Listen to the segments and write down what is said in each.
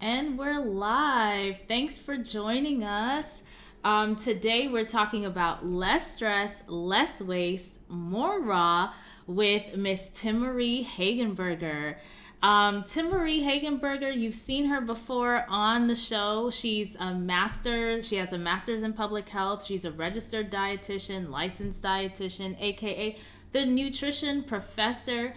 And we're live. Thanks for joining us. Today we're talking about less stress, less waste, more raw with Miss Timaree Hagenburger. Timaree Hagenburger, you've seen her before on the show. She's a master. She has a master's in public health. She's a registered dietitian, licensed dietitian, aka the nutrition professor.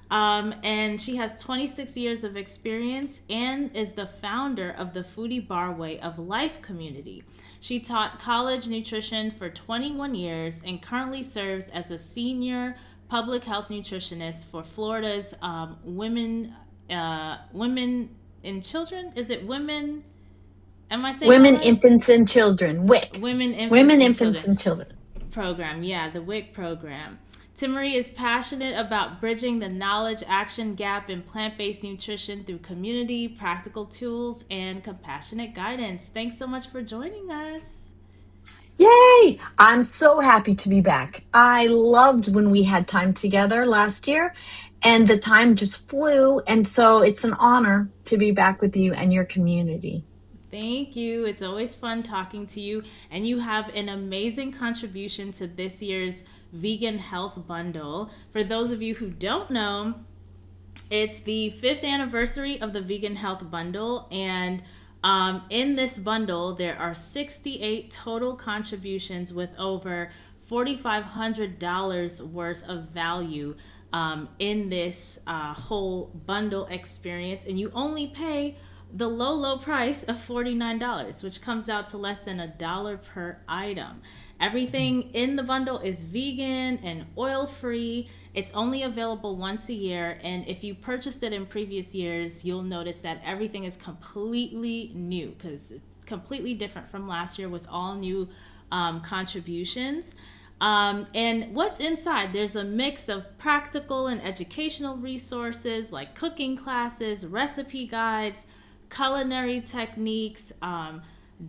And she has 26 years of experience and is the founder of the Foodie Bar Way of Life community. She taught college nutrition for 21 years and currently serves as a senior public health nutritionist for Florida's women and children. Is it women? Am I saying that Women, right? Infants, and Children, WIC. Women, infants, Women, and Infants, children and Children. program. Yeah, the WIC program. Timaree is passionate about bridging the knowledge action gap in plant based nutrition through community, practical tools, and compassionate guidance. Thanks so much for joining us. Yay! I'm so happy to be back. I loved when we had time together last year, and the time just flew. And so it's an honor to be back with you and your community. Thank you. It's always fun talking to you. And you have an amazing contribution to this year's Vegan Health Bundle. For those of you who don't know, it's the 5th anniversary of the Vegan Health Bundle. And in this bundle, there are 68 total contributions with over $4,500 worth of value in this whole bundle experience. And you only pay the low price of $49, which comes out to less than $1 per item. Everything in the bundle is vegan and oil free. It's only available once a year, and if you purchased it in previous years, you'll notice that everything is completely new because it's completely different from last year with all new contributions. And what's inside? There's a mix of practical and educational resources like cooking classes, recipe guides, culinary techniques,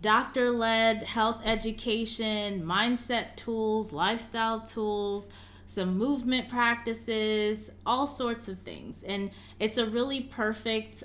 doctor led health education, mindset tools, lifestyle tools, some movement practices, all sorts of things. And it's a really perfect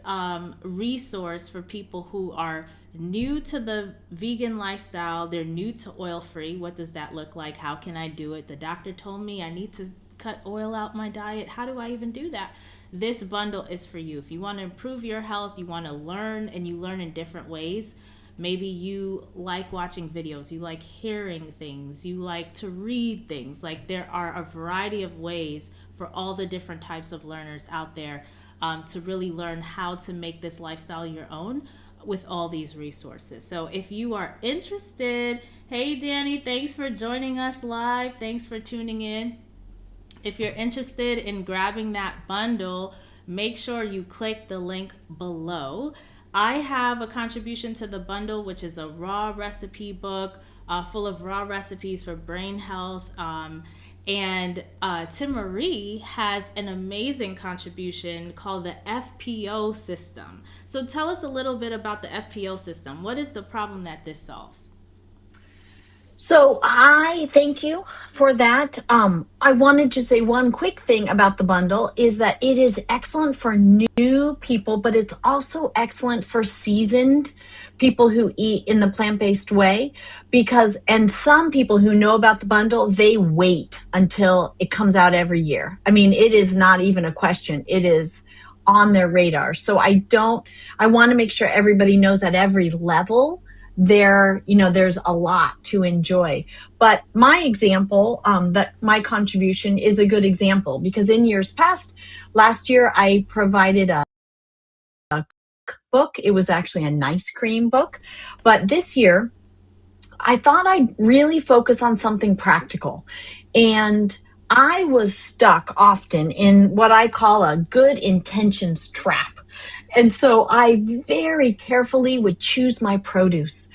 resource for people who are new to the vegan lifestyle. They're new to oil free. What does that look like? How can I do it? The doctor told me I need to cut oil out my diet. How do I even do that? This bundle is for you. If you want to improve your health, you want to learn, and you learn in different ways. Maybe you like watching videos, you like hearing things, you like to read things. Like, there are a variety of ways for all the different types of learners out there to really learn how to make this lifestyle your own with all these resources. So if you are interested, hey Danny, thanks for joining us live. Thanks for tuning in. If you're interested in grabbing that bundle, make sure you click the link below. I have a contribution to the bundle, which is a raw recipe book full of raw recipes for brain health. And Timaree has an amazing contribution called the FPO system. So tell us a little bit about the FPO system. What is the problem that this solves? So I thank you for that. I wanted to say one quick thing about the bundle is that it is excellent for new people, but it's also excellent for seasoned people who eat in the plant-based way and some people who know about the bundle, they wait until it comes out every year. I mean, it is not even a question. It is on their radar. So I want to make sure everybody knows at every level there's a lot to enjoy. But my example, that my contribution is a good example because in years past, last year I provided a book. It was actually a nice cream book. But this year, I thought I'd really focus on something practical. And I was stuck often in what I call a good intentions trap. And so I very carefully would choose my produce.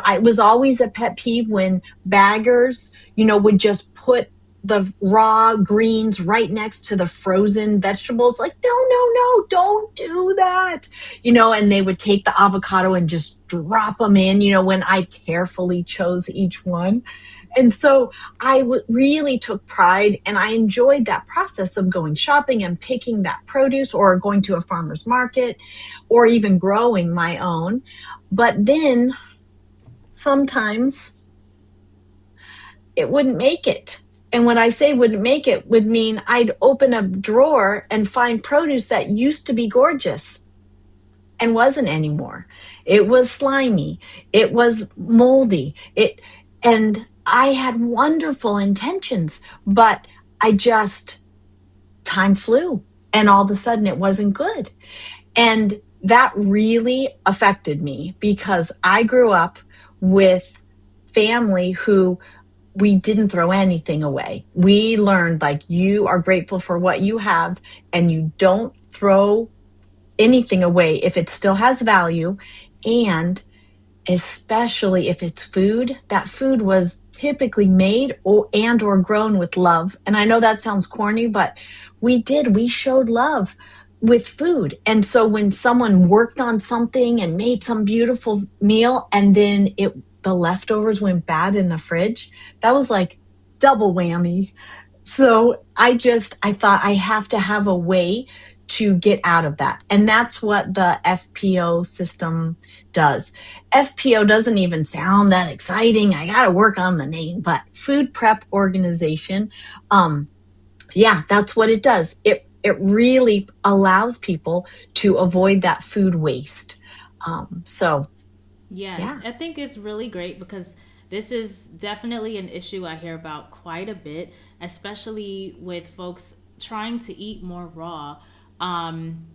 I was always a pet peeve when baggers, would just put the raw greens right next to the frozen vegetables. Like, no, don't do that. And they would take the avocado and just drop them in, when I carefully chose each one. And so really took pride, and I enjoyed that process of going shopping and picking that produce, or going to a farmer's market, or even growing my own. But then sometimes it wouldn't make it. And when I say wouldn't make it, would mean I'd open a drawer and find produce that used to be gorgeous and wasn't anymore. It was slimy. It was moldy. And I had wonderful intentions, but time flew, and all of a sudden it wasn't good. And that really affected me, because I grew up with family who we didn't throw anything away. We learned, like, you are grateful for what you have, and you don't throw anything away if it still has value. And especially if it's food, that food was typically made or grown with love. And I know that sounds corny, but we showed love with food. And so when someone worked on something and made some beautiful meal, and then the leftovers went bad in the fridge, that was like double whammy. So I thought I have to have a way to get out of that. And that's what the FPO system does. FPO doesn't even sound that exciting. I got to work on the name, but Food Prep Organization. That's what it does. It really allows people to avoid that food waste. Yes, Yeah. I think it's really great, because this is definitely an issue I hear about quite a bit, especially with folks trying to eat more raw. Um,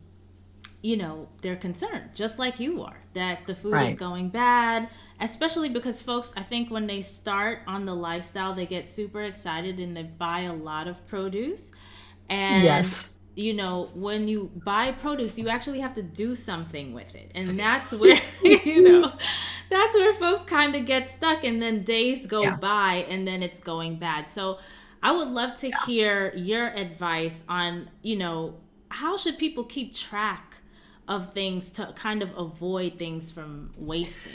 they're concerned, just like you are, that the food is Right. going bad, especially because folks, I think when they start on the lifestyle, they get super excited and they buy a lot of produce. And Yes. when you buy produce, you actually have to do something with it. And that's where, that's where folks kind of get stuck. And then days go Yeah. by and then it's going bad. So I would love to hear your advice on, how should people keep track of things to kind of avoid things from wasting?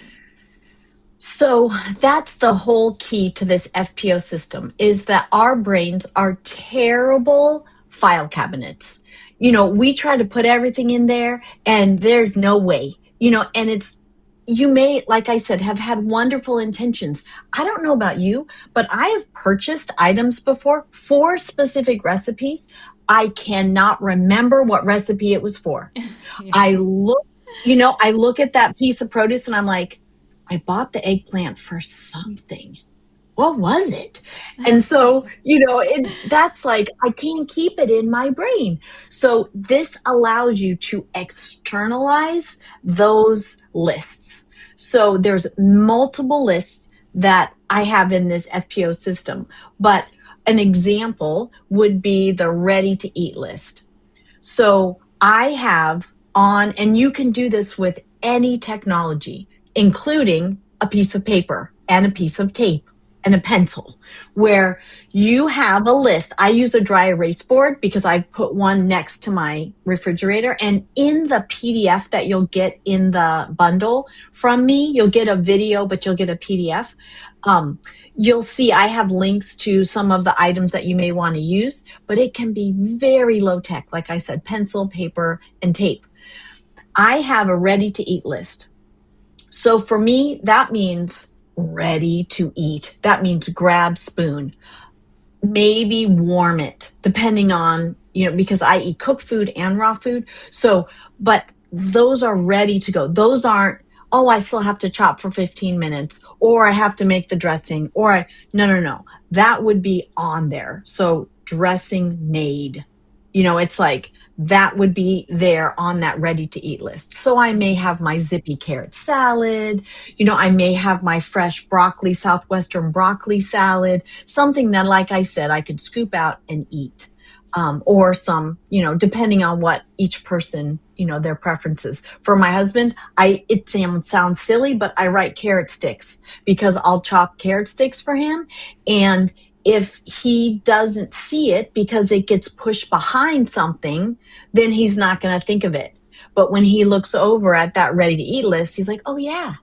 So that's the whole key to this FPO system, is that our brains are terrible file cabinets. We try to put everything in there, and there's no way, and you may, like I said, have had wonderful intentions. I don't know about you, but I have purchased items before for specific recipes. I cannot remember what recipe it was for. Yeah. I look at that piece of produce and I'm like, I bought the eggplant for something. What was it? And so, that's like, I can't keep it in my brain. So this allows you to externalize those lists. So there's multiple lists that I have in this FPO system, but an example would be the ready to eat list. So I have and you can do this with any technology, including a piece of paper and a piece of tape and a pencil, where you have a list. I use a dry erase board because I put one next to my refrigerator. And in the PDF that you'll get in the bundle from me, you'll get a video, but you'll get a PDF. You'll see I have links to some of the items that you may want to use, but it can be very low tech. Like I said, pencil, paper, and tape. I have a ready to eat list. So for me, that means ready to eat. That means grab spoon, maybe warm it, depending on, because I eat cooked food and raw food. So, but those are ready to go. Those aren't, oh, I still have to chop for 15 minutes, or I have to make the dressing, no. That would be on there. So dressing made, it's like, that would be there on that ready to eat list. So I may have my zippy carrot salad, I may have my fresh broccoli, Southwestern broccoli salad, something that, like I said, I could scoop out and eat. Or some, depending on what each person, their preferences. For my husband, it sounds silly, but I write carrot sticks, because I'll chop carrot sticks for him, and if he doesn't see it because it gets pushed behind something, then he's not going to think of it. But when he looks over at that ready to eat list, he's like, oh yeah,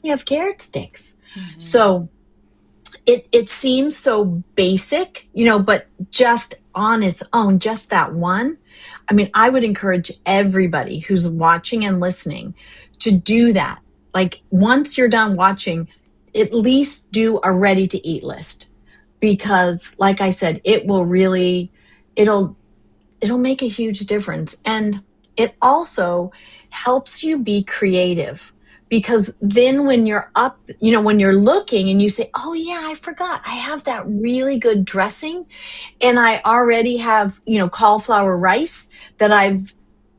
I have carrot sticks. So it seems so basic, but just on its own, just that one. I mean, I would encourage everybody who's watching and listening to do that. Like once you're done watching, at least do a ready to eat list, because like I said, it'll make a huge difference. And it also helps you be creative, because then when you're up, when you're looking and you say, oh yeah, I forgot, I have that really good dressing and I already have, cauliflower rice that I've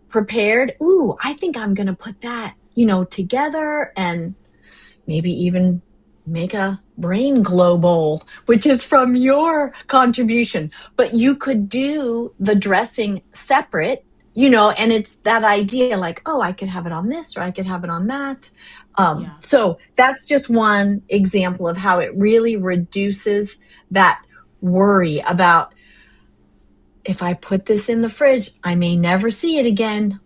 prepared. Ooh, I think I'm going to put that, together and maybe even make a brain glow bowl, which is from your contribution. But you could do the dressing separate, and it's that idea like, oh, I could have it on this or I could have it on that. So that's just one example of how it really reduces that worry about, if I put this in the fridge, I may never see it again,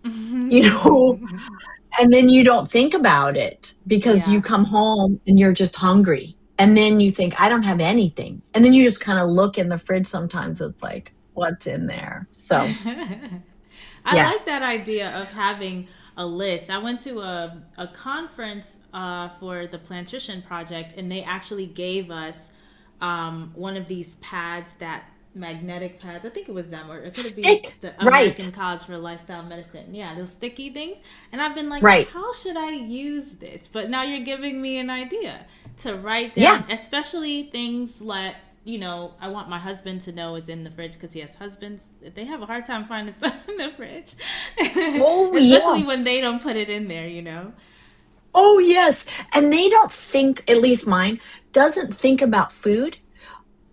and then you don't think about it because you come home and you're just hungry. And then you think, I don't have anything. And then you just kind of look in the fridge sometimes. It's like, what's in there? So I like that idea of having a list. I went to a conference for the Plantrition Project, and they actually gave us one of these pads, that magnetic pads. I think it was them, or it could be the American College for Lifestyle Medicine. Yeah, those sticky things. And I've been like, how should I use this? But now you're giving me an idea to write down, especially things like, I want my husband to know is in the fridge, because yes, husbands, they have a hard time finding stuff in the fridge. Especially when they don't put it in there, Oh, yes. And they don't think, at least mine, doesn't think about food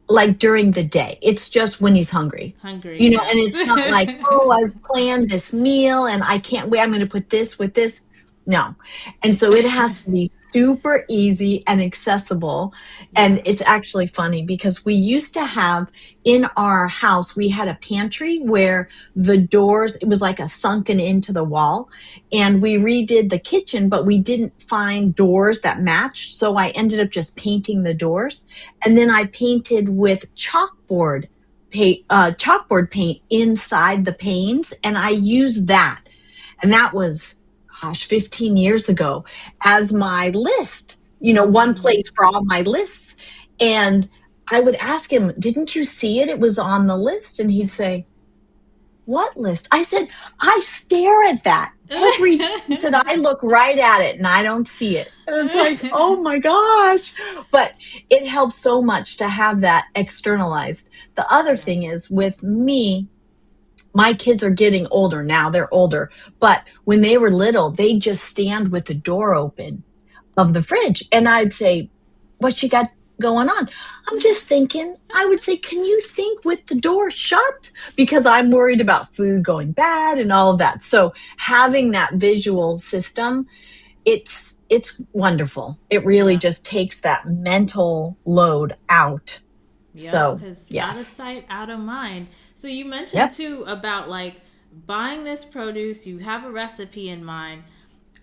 like during the day. It's just when he's hungry. And it's not like, oh, I've planned this meal and I can't wait, I'm going to put this with this. No. And so it has to be super easy and accessible. And it's actually funny because we used to have in our house, we had a pantry where the doors, it was like a sunken into the wall. And we redid the kitchen, but we didn't find doors that matched. So I ended up just painting the doors. And then I painted with chalkboard paint inside the panes. And I used that. And that was 15 years ago as my list, one place for all my lists. And I would ask him, didn't you see it? It was on the list. And he'd say, what list? I said, I stare at that every day. He said, I look right at it and I don't see it. And it's like, oh my gosh. But it helps so much to have that externalized. The other thing is with me, my kids are getting older now. They're older. But when they were little, they'd just stand with the door open of the fridge. And I'd say, what you got going on? I'm just thinking. I would say, can you think with the door shut? Because I'm worried about food going bad and all of that. So having that visual system, it's wonderful. It really just takes that mental load out. So, out of sight, out of mind. So you mentioned too about like buying this produce, you have a recipe in mind.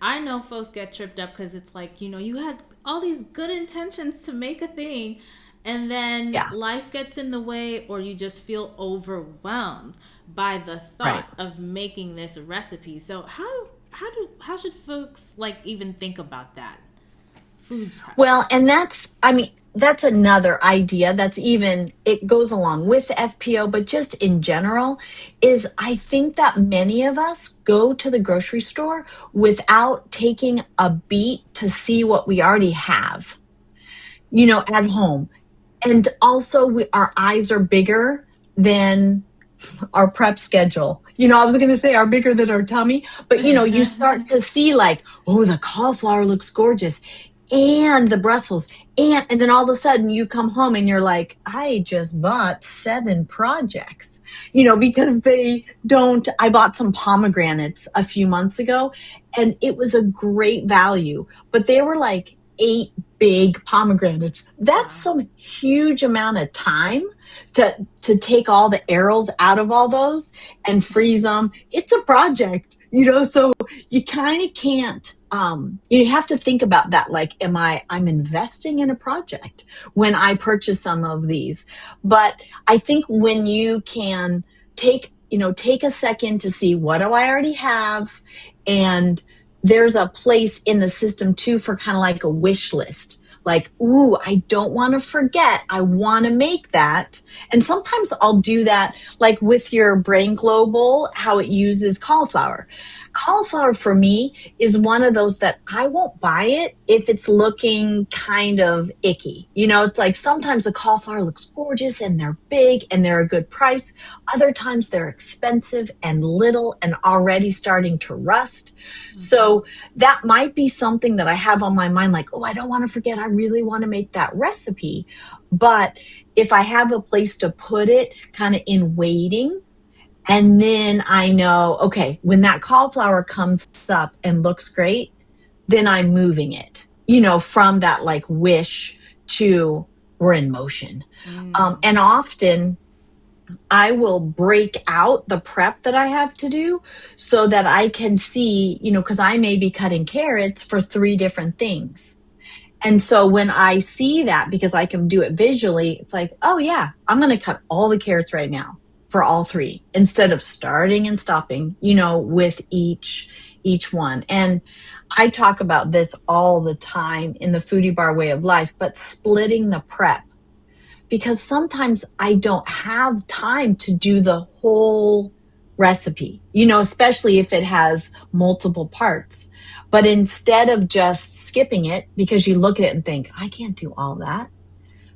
I know folks get tripped up because it's like, you had all these good intentions to make a thing, and then life gets in the way, or you just feel overwhelmed by the thought of making this recipe. So how should folks like even think about that? Food prep. Well, and that's another idea it goes along with FPO, but just in general is I think that many of us go to the grocery store without taking a beat to see what we already have, at home. And also our eyes are bigger than our prep schedule. I was going to say are bigger than our tummy, but you start to see like, oh, the cauliflower looks gorgeous. And the Brussels, and then all of a sudden you come home and you're like, I just bought 7 projects, because I bought some pomegranates a few months ago and it was a great value, but they were like $8 big pomegranates. That's Wow. some huge amount of time to take all the arrows out of all those and freeze them. It's a project, so you kind of can't, you have to think about that. Like, I'm investing in a project when I purchase some of these. But I think when you can take a second to see, what do I already have? And there's a place in the system too for kind of like a wish list. Like, ooh, I don't want to forget. I want to make that. And sometimes I'll do that, like with your Brain Global, how it uses cauliflower. Cauliflower for me is one of those that I won't buy it if it's looking kind of icky. It's like sometimes the cauliflower looks gorgeous and they're big and they're a good price. Other times they're expensive and little and already starting to rust. So that might be something that I have on my mind, like, oh, I don't want to forget. I really want to make that recipe. But if I have a place to put it kind of in waiting, and then I know, okay, when that cauliflower comes up and looks great, then I'm moving it, from that like wish to we're in motion. And often I will break out the prep that I have to do so that I can see, because I may be cutting carrots for 3 different things. And so when I see that, because I can do it visually, it's like, oh yeah, I'm going to cut all the carrots right now for all 3 instead of starting and stopping, with each one. And I talk about this all the time in the Foodie Bar way of life, but splitting the prep, because sometimes I don't have time to do the whole recipe, especially if it has multiple parts. But instead of just skipping it, because you look at it and think, I can't do all that,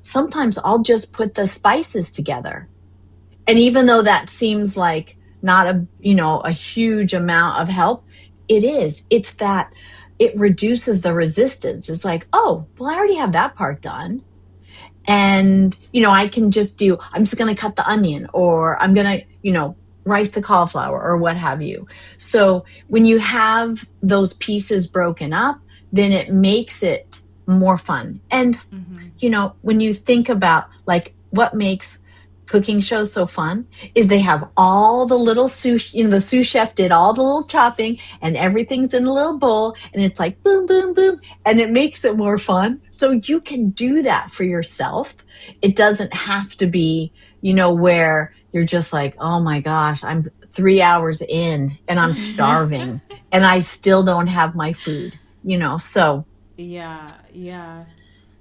sometimes I'll just put the spices together. And even though that seems like not a huge amount of help, it is. It's that it reduces the resistance. It's like, oh, well, I already have that part done. And, I can I'm just going to cut the onion, or I'm going to, rice the cauliflower or what have you. So when you have those pieces broken up, then it makes it more fun. And, when you think about like what makes cooking shows so fun is they have all the little sous, the sous chef did all the little chopping and everything's in a little bowl and it's like boom, boom, boom. And it makes it more fun. So you can do that for yourself. It doesn't have to be, where you're just like, oh my gosh, I'm 3 hours in and I'm starving and I still don't have my food, so. Yeah.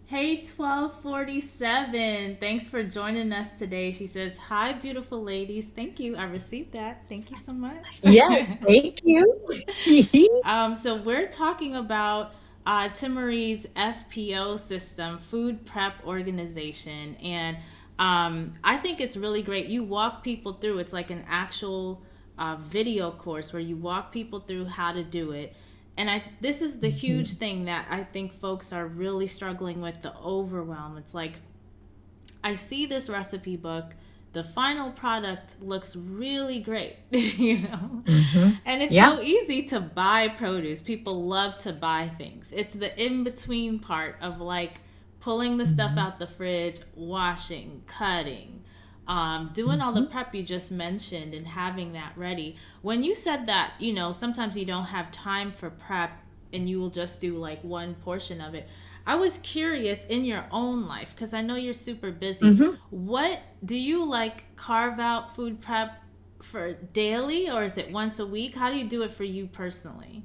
Hey, 1247. Thanks for joining us today. She says, hi, beautiful ladies. Thank you. I received that. Thank you so much. Yes, thank you. So we're talking about Timaree's FPO system, Food Prep Organization. And I think it's really great. You walk people through. It's like an actual video course where you walk people through how to do it. And this is the huge thing that I think folks are really struggling with, the overwhelm. It's like, I see this recipe book, the final product looks really great, And it's so easy to buy produce. People love to buy things. It's the in-between part of like pulling the stuff out the fridge, washing, cutting, doing all the prep you just mentioned and having that ready. When you said that, sometimes you don't have time for prep and you will just do like one portion of it. I was curious in your own life, because I know you're super busy. What do you like carve out food prep for daily, or is it once a week? How do you do it for you personally?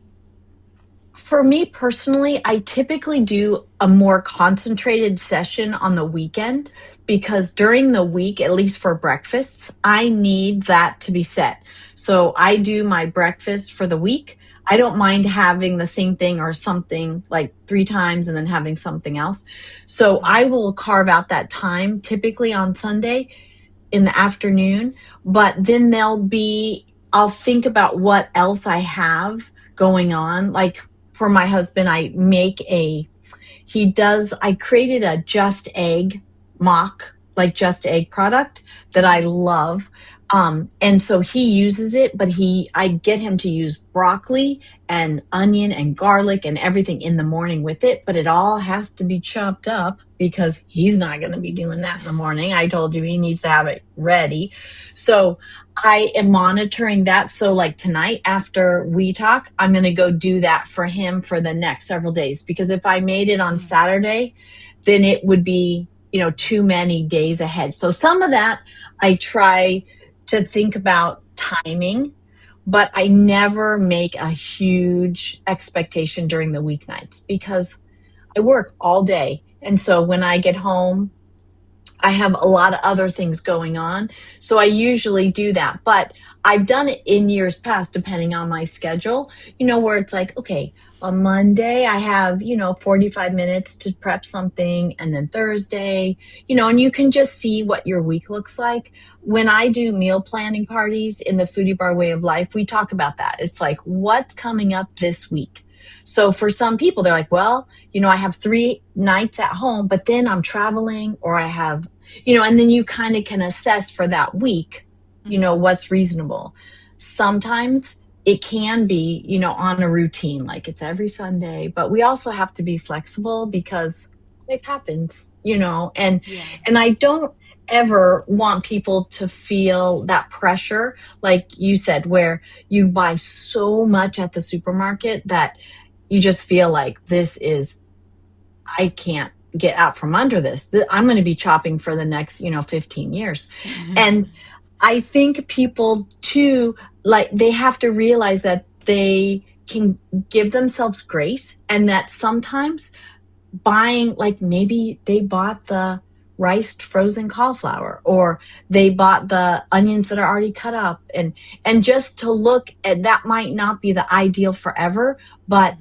For me personally, I typically do a more concentrated session on the weekend, because during the week, at least for breakfasts, I need that to be set. So I do my breakfast for the week. I don't mind having the same thing or something like 3 times and then having something else. So I will carve out that time typically on Sunday in the afternoon, but then I'll think about what else I have going on. Like for my husband, I created a Just Egg mock, like Just Egg product that I love. And so he uses it, but I get him to use broccoli and onion and garlic and everything in the morning with it, but it all has to be chopped up because he's not going to be doing that in the morning. I told you he needs to have it ready. So I am monitoring that. So like tonight after we talk, I'm going to go do that for him for the next several days, because if I made it on Saturday, then it would be, too many days ahead. So some of that I try to think about timing, but I never make a huge expectation during the weeknights because I work all day. And so when I get home, I have a lot of other things going on. So I usually do that. But I've done it in years past, depending on my schedule, where it's like, okay, on Monday, I have, 45 minutes to prep something. And then Thursday, and you can just see what your week looks like. When I do meal planning parties in the Foodie Bar Way of Life, we talk about that. It's like, what's coming up this week? So for some people, they're like, well, I have 3 nights at home, but then I'm traveling, or I have, and then you kind of can assess for that week, what's reasonable. Sometimes it can be, on a routine, like it's every Sunday, but we also have to be flexible because life happens, and I don't ever want people to feel that pressure, like you said, where you buy so much at the supermarket that you just feel like I can't get out from under this. I'm going to be chopping for the next, 15 years. And I think people too, like they have to realize that they can give themselves grace, and that sometimes buying, like maybe they bought the riced frozen cauliflower, or they bought the onions that are already cut up, and just to look at that might not be the ideal forever, but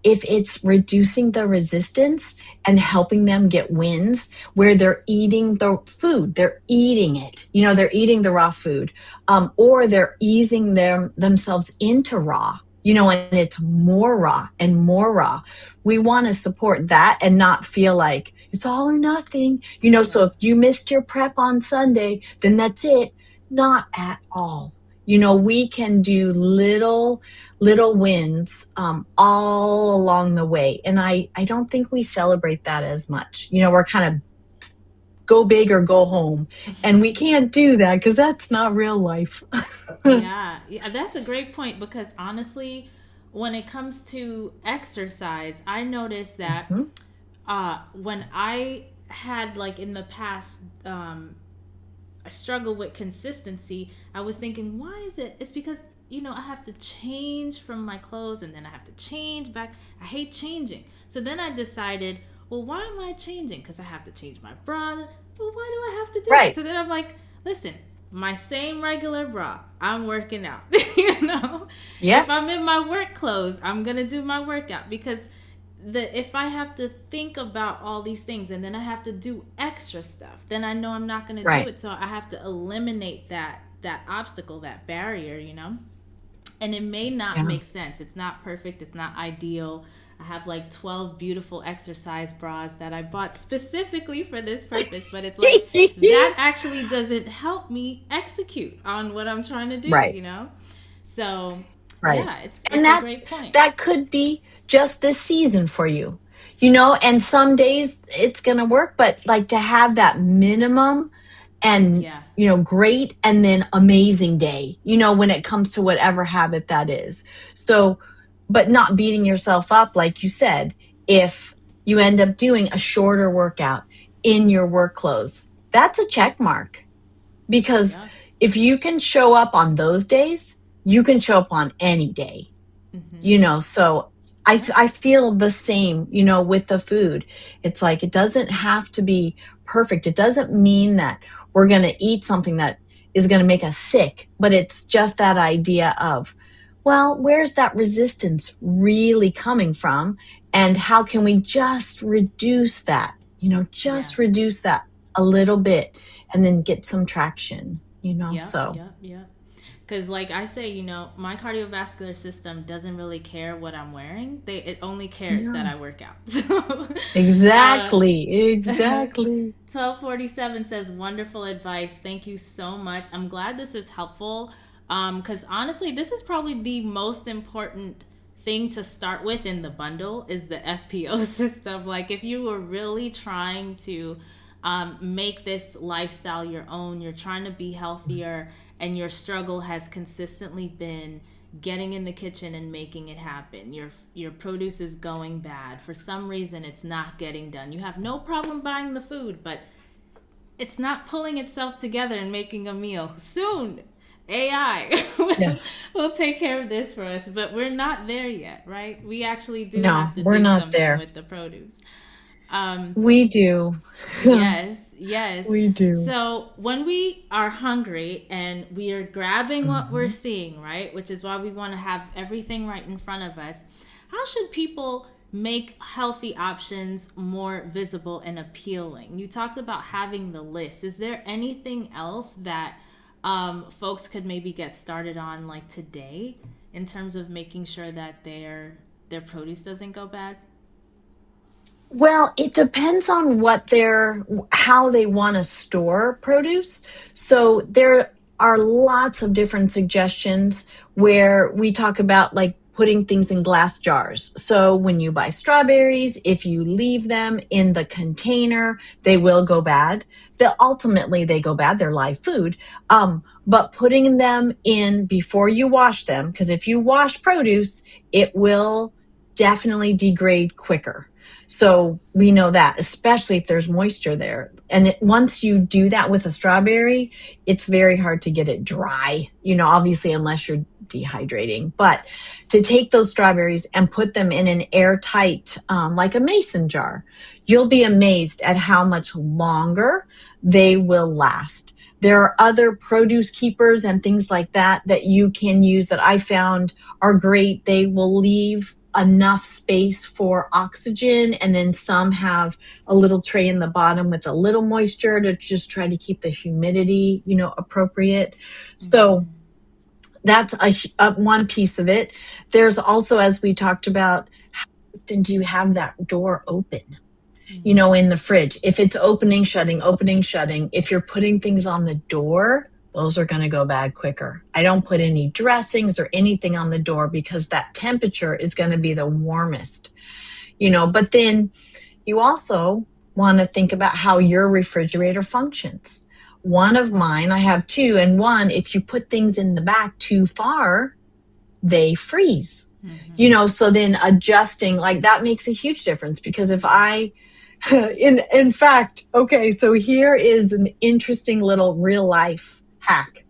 if it's reducing the resistance and helping them get wins where they're eating the food, they're eating it, they're eating the raw food, or they're easing themselves into raw, and it's more raw and more raw. We want to support that and not feel like it's all or nothing, so if you missed your prep on Sunday, then that's it. Not at all. We can do little wins all along the way. And I don't think we celebrate that as much. We're kind of go big or go home. And we can't do that because that's not real life. Yeah, that's a great point, because honestly, when it comes to exercise, I noticed that when I had, like in the past, I struggle with consistency. I was thinking, why is it? It's because, I have to change from my clothes, and then I have to change back. I hate changing. So then I decided, well, why am I changing? Because I have to change my bra. But why do I have to do it? So then I'm like, listen, my same regular bra, I'm working out. Yeah. If I'm in my work clothes, I'm going to do my workout, because if I have to think about all these things and then I have to do extra stuff, then I know I'm not going to do it. So I have to eliminate that obstacle, that barrier, and it may not make sense. It's not perfect. It's not ideal. I have like 12 beautiful exercise bras that I bought specifically for this purpose, but it's like that actually doesn't help me execute on what I'm trying to do, So yeah, it's a great point. That could be just this season for you, and some days it's going to work, but like to have that minimum and, great and then amazing day, when it comes to whatever habit that is. So, but not beating yourself up, like you said, if you end up doing a shorter workout in your work clothes, that's a check mark, because if you can show up on those days, you can show up on any day, so I feel the same, with the food. It's like, it doesn't have to be perfect. It doesn't mean that we're going to eat something that is going to make us sick, but it's just that idea of, well, where's that resistance really coming from? And how can we just reduce that, reduce that a little bit and then get some traction, so. Yeah. Because, like I say, my cardiovascular system doesn't really care what I'm wearing. It only cares that I No. work out. So, uh, Exactly. Exactly. 1247 says, wonderful advice. Thank you so much. I'm glad this is helpful. Because honestly, this is probably the most important thing to start with in the bundle is the FPO system. Like, if you were really trying to make this lifestyle your own, you're trying to be healthier, and your struggle has consistently been getting in the kitchen and making it happen. Your produce is going bad. For some reason it's not getting done. You have no problem buying the food, but it's not pulling itself together and making a meal. Soon AI Yes. will take care of this for us, but we're not there yet, right? We actually do No, have to we're do not something there. with the produce. Um, We do. Yes, yes. We do. So when we are hungry and we are grabbing what we're Mhm. seeing, right, which is why we want to have everything right in front of us, how should people make healthy options more visible and appealing? You talked about having the list. Is there anything else that folks could maybe get started on, like today, in terms of making sure that their produce doesn't go bad? Well, it depends on how they want to store produce. So there are lots of different suggestions where we talk about like putting things in glass jars. So when you buy strawberries, if you leave them in the container, they will go bad. Ultimately they go bad. They're live food. But putting them in before you wash them, because if you wash produce, it will definitely degrade quicker. So we know that, especially if there's moisture there. And once you do that with a strawberry, it's very hard to get it dry, obviously, unless you're dehydrating. But to take those strawberries and put them in an airtight, like a mason jar, you'll be amazed at how much longer they will last. There are other produce keepers and things like that that you can use that I found are great. They will leave enough space for oxygen, and then some have a little tray in the bottom with a little moisture to just try to keep the humidity appropriate. So Mm-hmm. that's one piece of it. There's also, as we talked about, how often do you have that door open, Mm-hmm. in the fridge? If it's opening, shutting, if you're putting things on the door, those are going to go bad quicker. I don't put any dressings or anything on the door because that temperature is going to be the warmest, but then you also want to think about how your refrigerator functions. One of mine, I have two, and one, if you put things in the back too far, they freeze. Mm-hmm. So then adjusting, like, that makes a huge difference, because if I in fact, okay, so here is an interesting little real life hack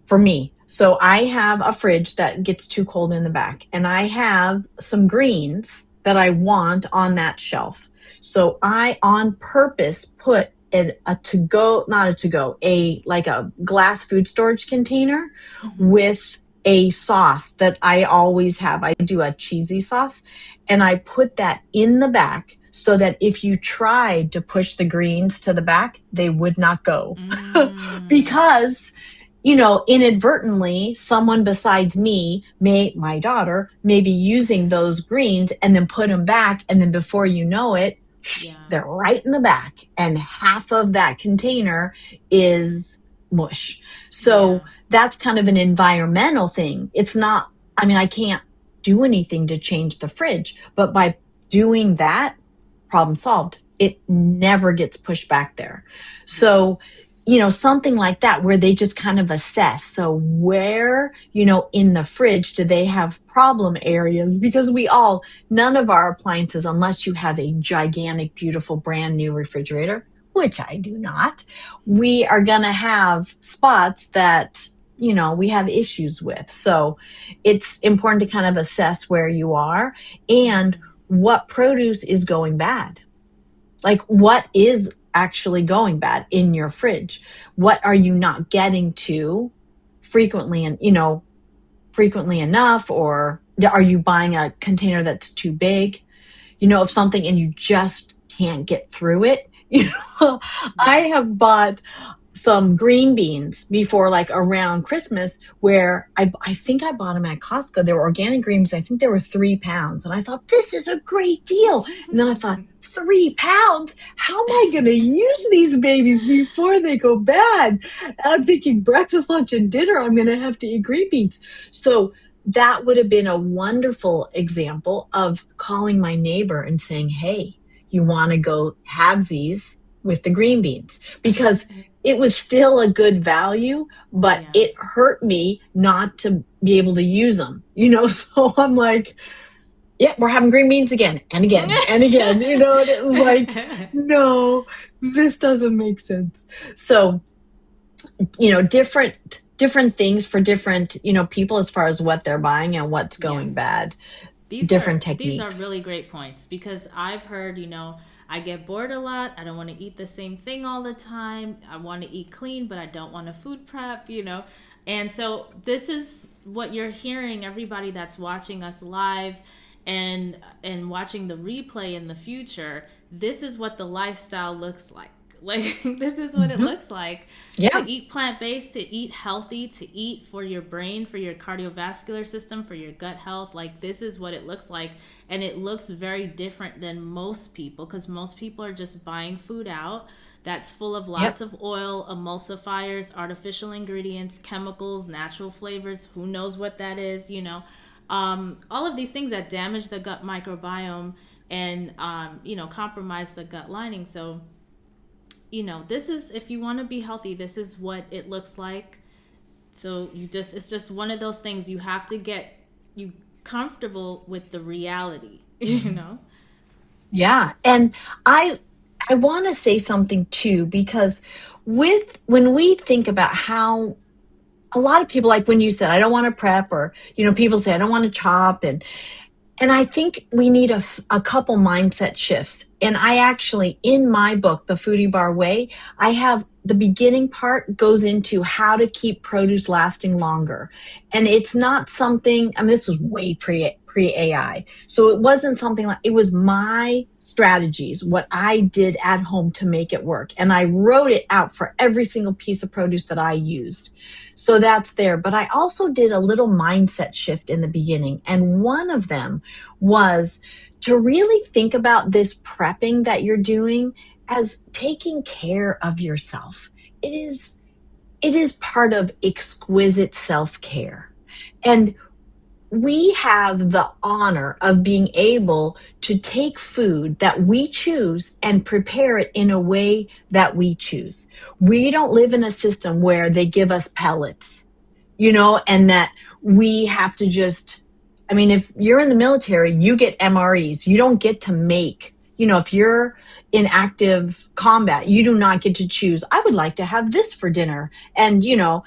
for me. So I have a fridge that gets too cold in the back, and I have some greens that I want on that shelf. So I on purpose put a to go, not a to go, a like a glass food storage container Mm-hmm. with a sauce that I always have. I do a cheesy sauce, and I put that in the back so that if you tried to push the greens to the back, they would not go. Mm. Because inadvertently, someone besides me, my daughter, may be using those greens and then put them back. And then before you know it, Yeah. they're right in the back. And half of that container is mush. So Yeah. that's kind of an environmental thing. It's not, I mean, I can't do anything to change the fridge, but by doing that, problem solved. It never gets pushed back there. Yeah. So something like that, where they just kind of assess. So where, in the fridge do they have problem areas? Because none of our appliances, unless you have a gigantic, beautiful, brand new refrigerator, which I do not, we are going to have spots that, we have issues with. So it's important to kind of assess where you are and Mm-hmm. what produce is going bad. Like, what is actually going bad in your fridge? What are you not getting to frequently, and frequently enough? Or are you buying a container that's too big, of something, and you just can't get through it? I Yeah. have bought some green beans before, like around Christmas, where I think I bought them at Costco. They were organic green beans. I think they were 3 pounds. And I thought, this is a great deal. And then I thought, 3 pounds? How am I going to use these babies before they go bad? And I'm thinking breakfast, lunch, and dinner, I'm going to have to eat green beans. So that would have been a wonderful example of calling my neighbor and saying, hey, you want to go halvesies with the green beans? Because it was still a good value, but Yeah. it hurt me not to be able to use them, So I'm like, yeah, we're having green beans again and again and again, and it was like, no, this doesn't make sense. So, different things for different, people as far as what they're buying and what's Yeah. going bad, These are different these are techniques. really great points because I've heard, I get bored a lot. I don't want to eat the same thing all the time. I want to eat clean, but I don't want to food prep. And so this is what you're hearing, everybody that's watching us live and watching the replay in the future. This is what the lifestyle looks like. Like, this is what it Hmm. looks like to Yeah. eat plant based, to eat healthy, to eat for your brain, for your cardiovascular system, for your gut health. Like, this is what it looks like. And it looks very different than most people because most people are just buying food out that's full of lots Yep. of oil, emulsifiers, artificial ingredients, chemicals, natural flavors. Who knows what that is? All of these things that damage the gut microbiome and, compromise the gut lining. So, this is, if you want to be healthy, this is what it looks like. So it's just one of those things you have to get you comfortable with the reality, you know? Yeah. And I want to say something too, because when we think about how a lot of people, like when you said, I don't want to prep, or, people say, I don't want to chop. And I think we need a couple mindset shifts. And I actually, in my book, The Foodie Bar Way, I have the beginning part goes into how to keep produce lasting longer. And it's not something, I mean, this was way pre AI. So it wasn't something like, it was my strategies, what I did at home to make it work. And I wrote it out for every single piece of produce that I used. So that's there. But I also did a little mindset shift in the beginning. And one of them was to really think about this prepping that you're doing as taking care of yourself. It is part of exquisite self-care. And we have the honor of being able to take food that we choose and prepare it in a way that we choose. We don't live in a system where they give us pellets, and that we have to just, I mean, if you're in the military, you get MREs. You don't get to make, if you're in active combat, you do not get to choose, I would like to have this for dinner. And, I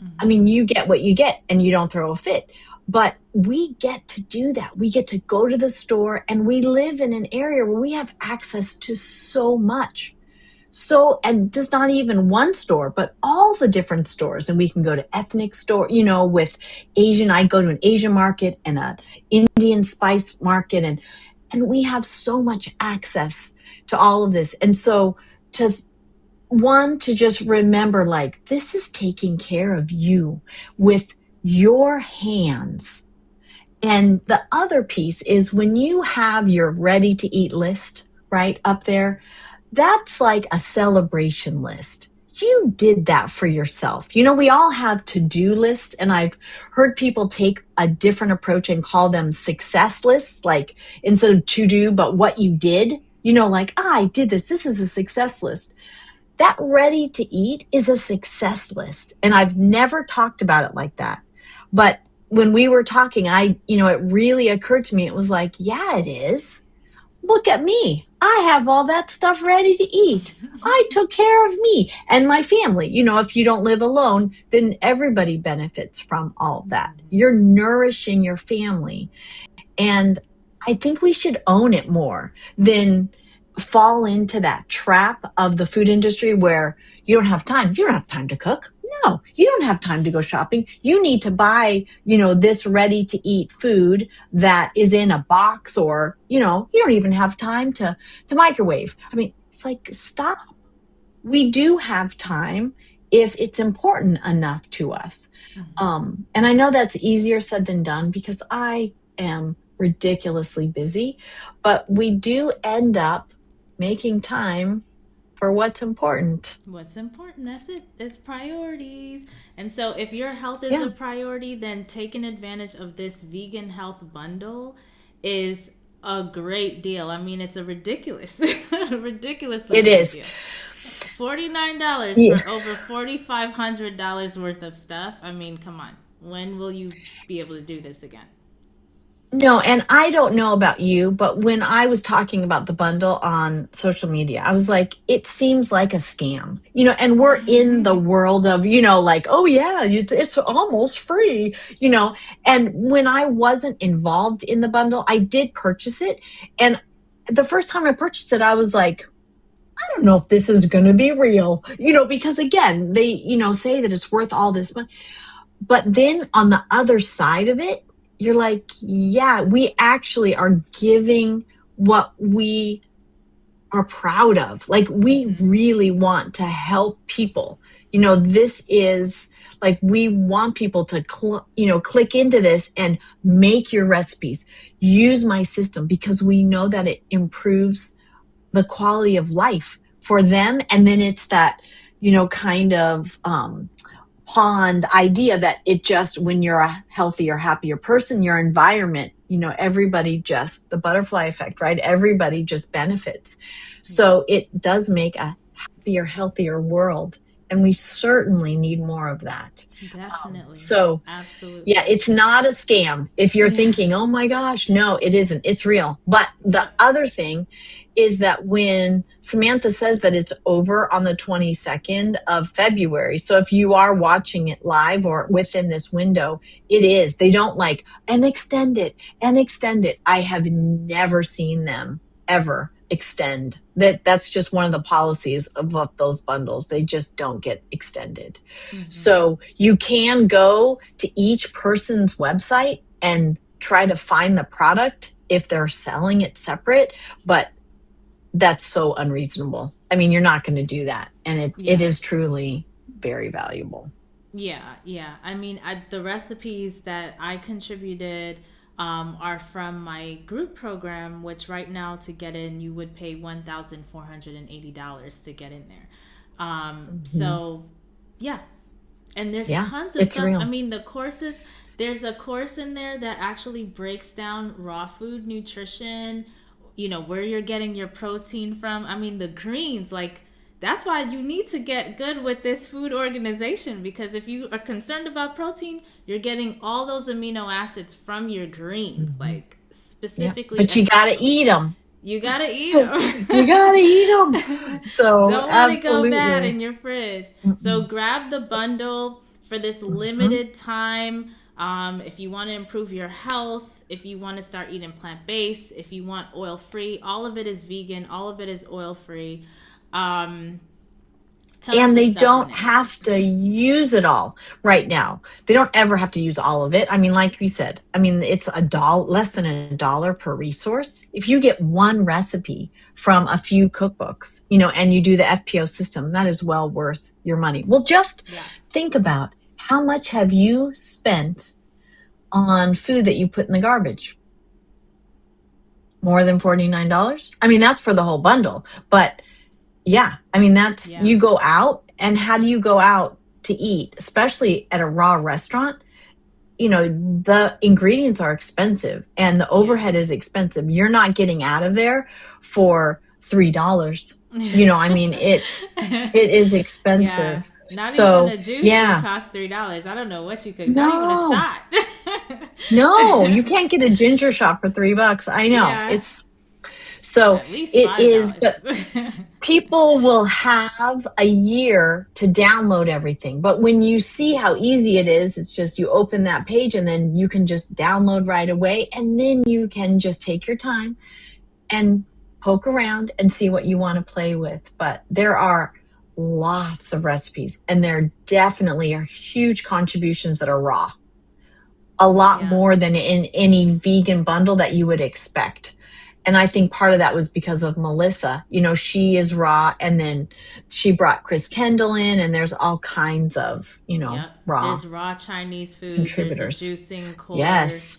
Mm-hmm. mean, you get what you get and you don't throw a fit. But we get to do that. We get to go to the store, and we live in an area where we have access to so much. So, and just not even one store, but all the different stores. And we can go to ethnic store, with Asian, I go to an Asian market and an Indian spice market, and we have so much access to all of this. And so to to just remember, like, this is taking care of you with your hands. And the other piece is when you have your ready to eat list right up there, that's like a celebration list. You did that for yourself. We all have to-do lists, and I've heard people take a different approach and call them success lists, like instead of to-do, but what you did, like, I did this. This is a success list. That ready to eat is a success list. And I've never talked about it like that. But when we were talking, it really occurred to me. It was like, yeah, it is. Look at me. I have all that stuff ready to eat. I took care of me and my family. If you don't live alone, then everybody benefits from all that. You're nourishing your family. And I think we should own it more than fall into that trap of the food industry where you don't have time. You don't have time to cook. No, you don't have time to go shopping. You need to buy, this ready to eat food that is in a box, or, you don't even have time to microwave. I mean, it's like, stop. We do have time. if it's important enough to us. And I know that's easier said than done because I am ridiculously busy, but we do end up making time for what's important. What's important? That's it. It's priorities. And so, if your health is Yeah, a priority, then taking advantage of this vegan health bundle is a great deal. I mean, it's a ridiculous, ridiculously it great is. deal. $49 Yeah. for over $4,500 worth of stuff. I mean, come on. When will you be able to do this again? No, and I don't know about you, but when I was talking about the bundle on social media, I was like, it seems like a scam, and we're in the world of, like, oh yeah, it's almost free, and when I wasn't involved in the bundle, I did purchase it. And the first time I purchased it, I was like, I don't know if this is going to be real, because again, they, say that it's worth all this money. But then on the other side of it, you're like, yeah, we actually are giving what we are proud of. Like, we really want to help people. This is like, we want people to, click into this and make your recipes, use my system, because we know that it improves the quality of life for them. And then it's that, kind of, pond idea that it just, when you're a healthier, happier person, your environment, everybody just, the butterfly effect, right? Everybody just benefits. So it does make a happier, healthier world. And we certainly need more of that. Definitely. So Absolutely. yeah, it's not a scam. If you're thinking, oh my gosh, no, it isn't. It's real. But the other thing is that when Samantha says that it's over on the 22nd of February, so if you are watching it live or within this window, it is. They don't like, and extend it, and extend it. I have never seen them ever extend. That's just one of the policies of those bundles. They just don't get extended. So you can go to each person's website and try to find the product if they're selling it separate, but that's so unreasonable. I mean, you're not going to do that. And it is truly very valuable. Yeah. I mean, the recipes that I contributed are from my group program, which right now to get in, you would pay $1,480 to get in there. So, yeah. And there's tons of stuff. Real. I mean, the courses, there's a course in there that actually breaks down raw food nutrition, where you're getting your protein from. I mean, the greens, like, that's why you need to get good with this food organization, because if you are concerned about protein, you're getting all those amino acids from your greens, like specifically. But you got to eat them. You got to eat them. You got to eat them. So don't let it go bad in your fridge. So grab the bundle for this limited time. If you want to improve your health, if you want to start eating plant-based, if you want oil-free, all of it is vegan, all of it is oil-free. And they don't have to use it all right now. They don't ever have to use all of it. I mean, like you said, it's less than $1 per resource. If you get one recipe from a few cookbooks, and you do the FPO system, that is well worth your money. Well, just think about how much have you spent on food that you put in the garbage? More than $49? I mean, that's for the whole bundle, but yeah, I mean, you go out, and how do you go out to eat, especially at a raw restaurant? The ingredients are expensive and the overhead is expensive. You're not getting out of there for $3. I mean, it is expensive. Not even a juice would cost $3. I don't know what you could. Not even a shot. No, you can't get a ginger shot for $3. I know it's. So it is, but people will have a year to download everything. But when you see how easy it is, it's just you open that page and then you can just download right away. And then you can just take your time and poke around and see what you want to play with. But there are lots of recipes, and there definitely are huge contributions that are raw. A lot more than in any vegan bundle that you would expect. And I think part of that was because of Melissa. She is raw, and then she brought Chris Kendall in, and there's all kinds of, Yep. raw There's raw Chinese food. There's a contributors. juicing Yes.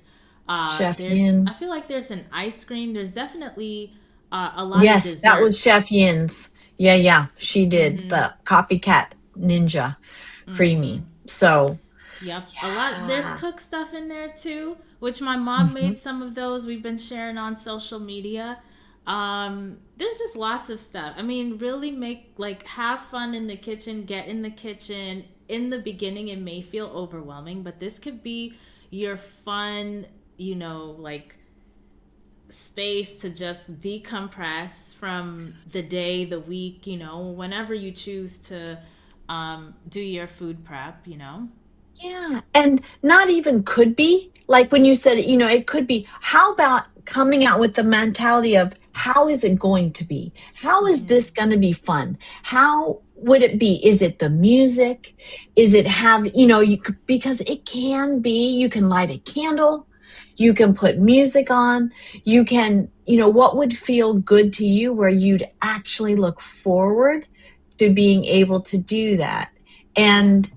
course. Chef There's, Yin. I feel like there's an ice cream. There's definitely a lot of Yes, that was desserts. Chef Yin's. Yeah, yeah. She did Mm-hmm. the copycat ninja creamy. So, Yep. A lot. There's yeah. cook stuff in there too, which my mom Mhm. made some of those. We've been sharing on social media. There's just lots of stuff. I mean, really make like have fun in the kitchen, get in the kitchen. In the beginning it may feel overwhelming, but this could be your fun, like space to just decompress from the day, the week, whenever you choose to do your food prep. Yeah. And not even could be, like when you said, it could be, how about coming out with the mentality of how is it going to be? How is this going to be fun? How would it be? Is it the music? Is it because it can be, you can light a candle, you can put music on, you can, what would feel good to you where you'd actually look forward to being able to do that. Yeah. And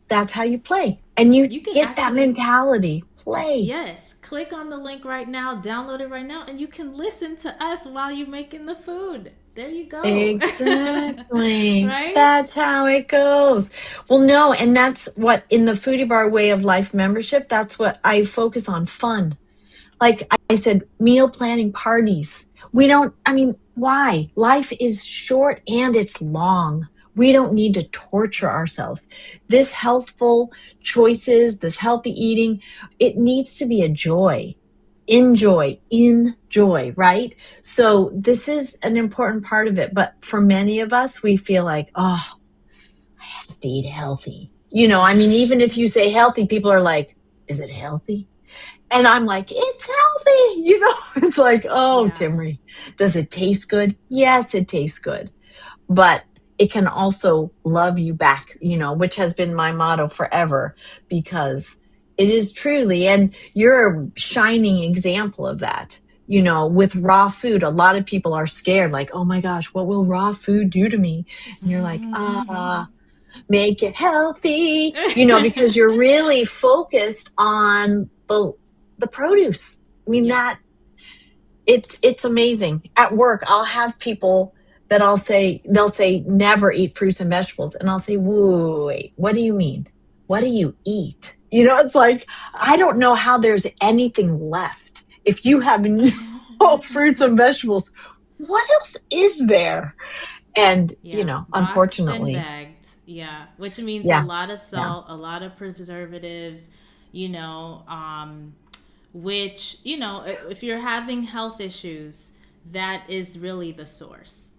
that's how you play. And you You can get that actually, mentality. Play. yes, click on the link right now, download it right now, and you can listen to us while you're making the food. There you go. Exactly. Right? That's how it goes. Well, no, and that's what in the Foodie Bar Way of Life membership, that's what I focus on, fun. Like I said, meal planning parties. Why? Life is short and it's long. We don't need to torture ourselves. This healthful choices, this healthy eating, it needs to be a joy. Enjoy, right? So this is an important part of it. But for many of us, we feel like, oh, I have to eat healthy. Even if you say healthy, people are like, is it healthy? And I'm like, it's healthy. It's like, oh, Yeah. Timaree, does it taste good? Yes, it tastes good. But it can also love you back, which has been my motto forever, because it is truly, and you're a shining example of that. With raw food, a lot of people are scared, like, oh my gosh, what will raw food do to me? And you're like, make it healthy, because you're really focused on the produce. Yeah. That it's amazing. At work, I'll have people that they'll say never eat fruits and vegetables, and I'll say, wait, what do you mean? What do you eat? It's like, I don't know how there's anything left if you have no fruits and vegetables. What else is there? And Yeah. Boxed and unfortunately, bagged. Yeah. Which means a yeah, lot of yeah. salt, a lot of preservatives, you know, which, if you're having health issues, that is really the source.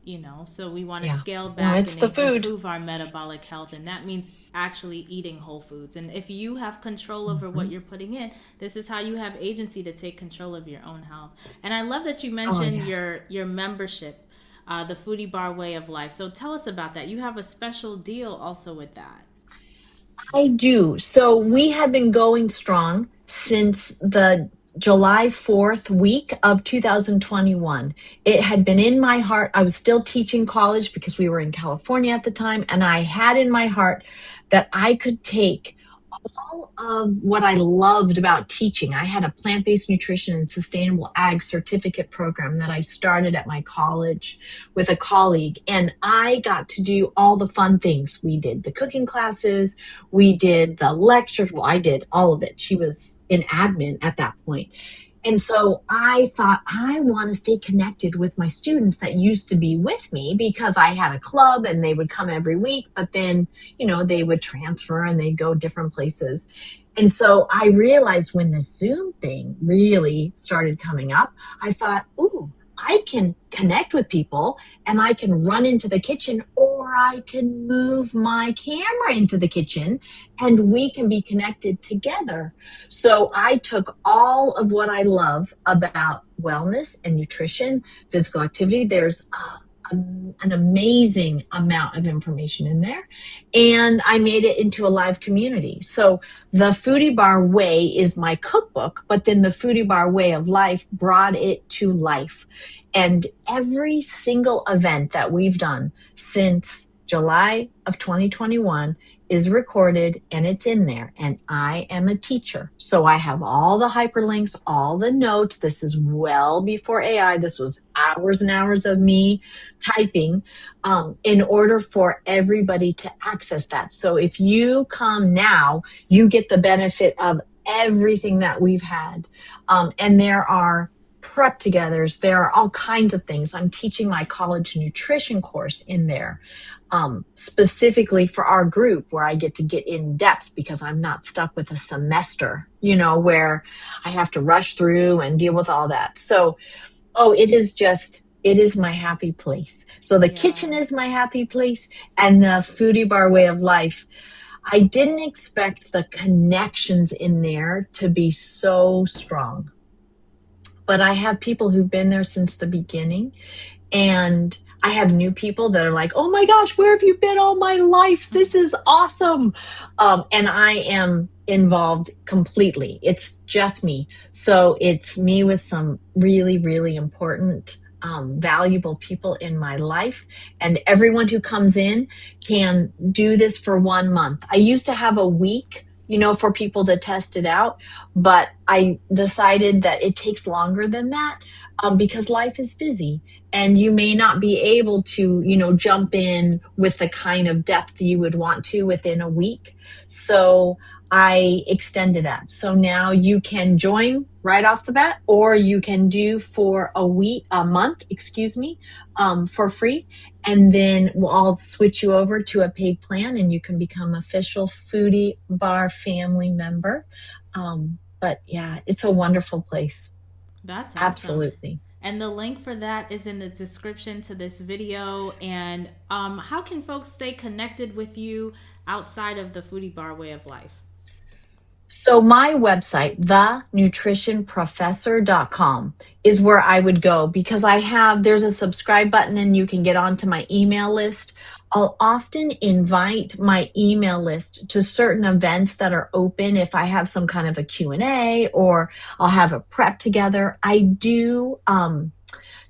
So we want to Yeah. scale No, back it's and the food. improve our metabolic health. And that means actually eating whole foods. And if you have control over what Mhm. you're putting in, this is how you have agency to take control of your own health. And I love that you Oh, mentioned yes. your membership, the Foodie Bar Way of Life. So tell us about that. You have a special deal also with that. I do. So we have been going strong since the July 4th week of 2021. It had been in my heart. I was still teaching college because we were in California at the time. And I had in my heart that I could take all of what I loved about teaching. I had a plant-based nutrition and sustainable ag certificate program that I started at my college with a colleague, and I got to do all the fun things. We did the cooking classes, we did the lectures. Well, I did all of it. She was in admin at that point. And so I thought, I want to stay connected with my students that used to be with me, because I had a club and they would come every week, but then, they would transfer and they'd go different places. And so I realized when the Zoom thing really started coming up, I thought, ooh, I can connect with people and I can run into the kitchen, or I can move my camera into the kitchen and we can be connected together. So I took all of what I love about wellness and nutrition, physical activity. There's an amazing amount of information in there. And I made it into a live community. So the Foodie Bar Way is my cookbook, but then the Foodie Bar Way of Life brought it to life. And every single event that we've done since July of 2021 is recorded and it's in there. And I am a teacher. So I have all the hyperlinks, all the notes. This is well before AI. This was hours and hours of me typing in order for everybody to access that. So if you come now, you get the benefit of everything that we've had. And there are prep togethers. There are all kinds of things. I'm teaching my college nutrition course in there, specifically for our group, where I get to get in depth because I'm not stuck with a semester, where I have to rush through and deal with all that. So, it is my happy place. So the kitchen Yeah. is my happy place, and the Foodie Bar Way of Life. I didn't expect the connections in there to be so strong, but I have people who've been there since the beginning, and I have new people that are like, oh my gosh, where have you been all my life? This is awesome. And I am involved completely. It's just me. So it's me with some really, really important, valuable people in my life. And everyone who comes in can do this for 1 month. I used to have a week, for people to test it out, but I decided that it takes longer than that, because life is busy and you may not be able to, jump in with the kind of depth you would want to within a week. So I extended that. So now you can join right off the bat, or you can do for a month, for free. And then I'll switch you over to a paid plan and you can become official Foodie Bar family member. But yeah, it's a wonderful place. That's awesome. Absolutely. And the link for that is in the description to this video. And how can folks stay connected with you outside of the Foodie Bar Way of Life? So my website, thenutritionprofessor.com, is where I would go because there's a subscribe button and you can get onto my email list. I'll often invite my email list to certain events that are open if I have some kind of a Q&A, or I'll have a prep together. I do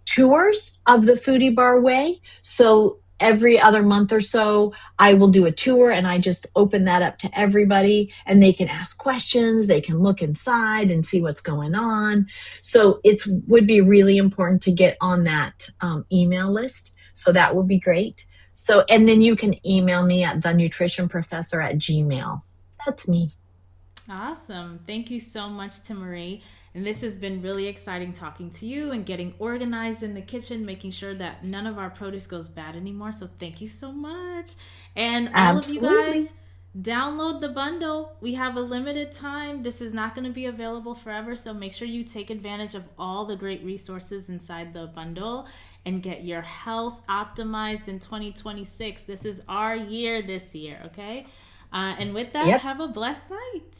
tours of the Foodie Bar Way. So every other month or so, I will do a tour and I just open that up to everybody and they can ask questions. They can look inside and see what's going on. So it would be really important to get on that email list. So that would be great. So, and then you can email me at thenutritionprofessor@gmail. That's me. Awesome. Thank you so much, Timaree. And this has been really exciting talking to you and getting organized in the kitchen, making sure that none of our produce goes bad anymore. So thank you so much. And all of you Absolutely. guys, download the bundle. We have a limited time. This is not going to be available forever. So make sure you take advantage of all the great resources inside the bundle and get your health optimized in 2026. This is our year this year, okay? And with that, Yep. have a blessed night.